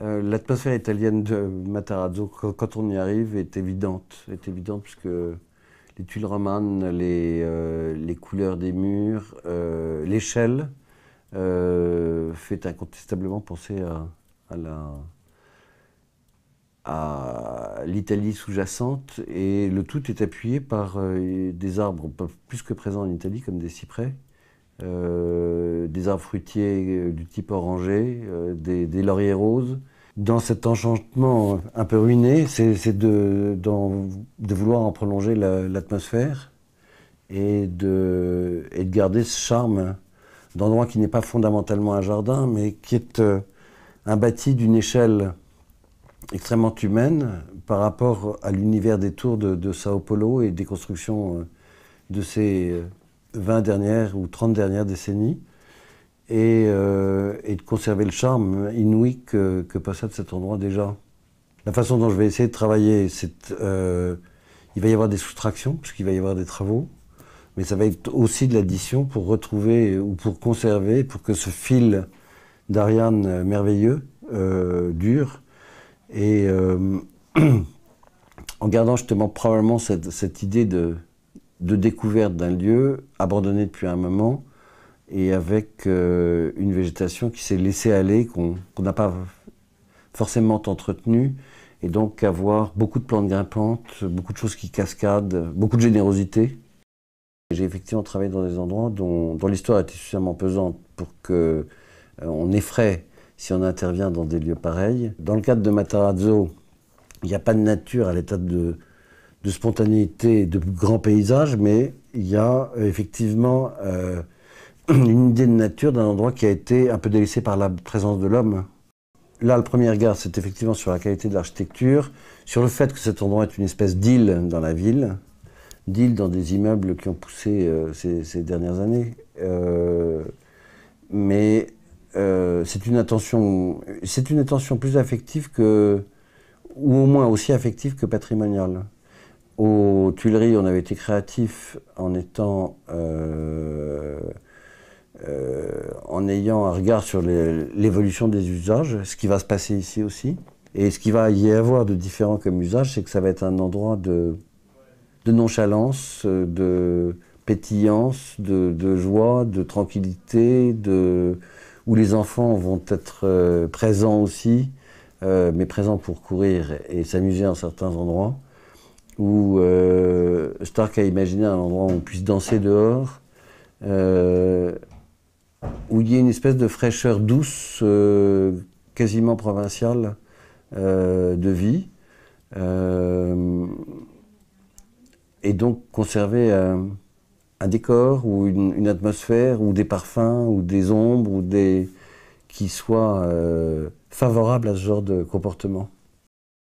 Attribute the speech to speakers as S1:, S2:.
S1: L'atmosphère italienne de Matarazzo, quand on y arrive, est évidente. Puisque les tuiles romanes, les couleurs des murs, l'échelle fait incontestablement penser à l'Italie sous-jacente. Et le tout est appuyé par des arbres plus que présents en Italie, comme des cyprès. Des arbres fruitiers du type oranger, des lauriers roses. Dans cet enchantement un peu ruiné, c'est de vouloir en prolonger l'atmosphère et de garder ce charme d'endroit qui n'est pas fondamentalement un jardin, mais qui est un bâti d'une échelle extrêmement humaine par rapport à l'univers des tours de Sao Paulo et des constructions de ces 20 dernières ou 30 dernières décennies, et de conserver le charme inouï que possède cet endroit déjà. La façon dont je vais essayer de travailler, c'est il va y avoir des soustractions, puisqu'il va y avoir des travaux, mais ça va être aussi de l'addition pour retrouver ou pour conserver, pour que ce fil d'Ariane merveilleux dure, et en gardant justement probablement cette idée de découverte d'un lieu abandonné depuis un moment et avec une végétation qui s'est laissée aller, qu'on n'a pas forcément entretenue, et donc avoir beaucoup de plantes grimpantes, beaucoup de choses qui cascadent, beaucoup de générosité. J'ai effectivement travaillé dans des endroits dont l'histoire était suffisamment pesante pour qu'on effraie si on intervient dans des lieux pareils. Dans le cadre de Matarazzo, il n'y a pas de nature à l'état de spontanéité, de grands paysages, mais il y a effectivement une idée de nature d'un endroit qui a été un peu délaissé par la présence de l'homme. Là, le premier regard, c'est effectivement sur la qualité de l'architecture, sur le fait que cet endroit est une espèce d'île dans la ville, d'île dans des immeubles qui ont poussé ces dernières années. Mais c'est une attention plus affective ou au moins aussi affective que patrimoniale. Aux Tuileries, on avait été créatif en ayant un regard sur l'évolution des usages, ce qui va se passer ici aussi. Et ce qu'il va y avoir de différent comme usage, c'est que ça va être un endroit de nonchalance, de pétillance, de joie, de tranquillité, où les enfants vont être présents aussi, mais présents pour courir et s'amuser à certains endroits, où Stark a imaginé un endroit où on puisse danser dehors, où il y ait une espèce de fraîcheur douce, quasiment provinciale, de vie, et donc conserver un décor ou une atmosphère ou des parfums ou des ombres qui soient favorables à ce genre de comportement.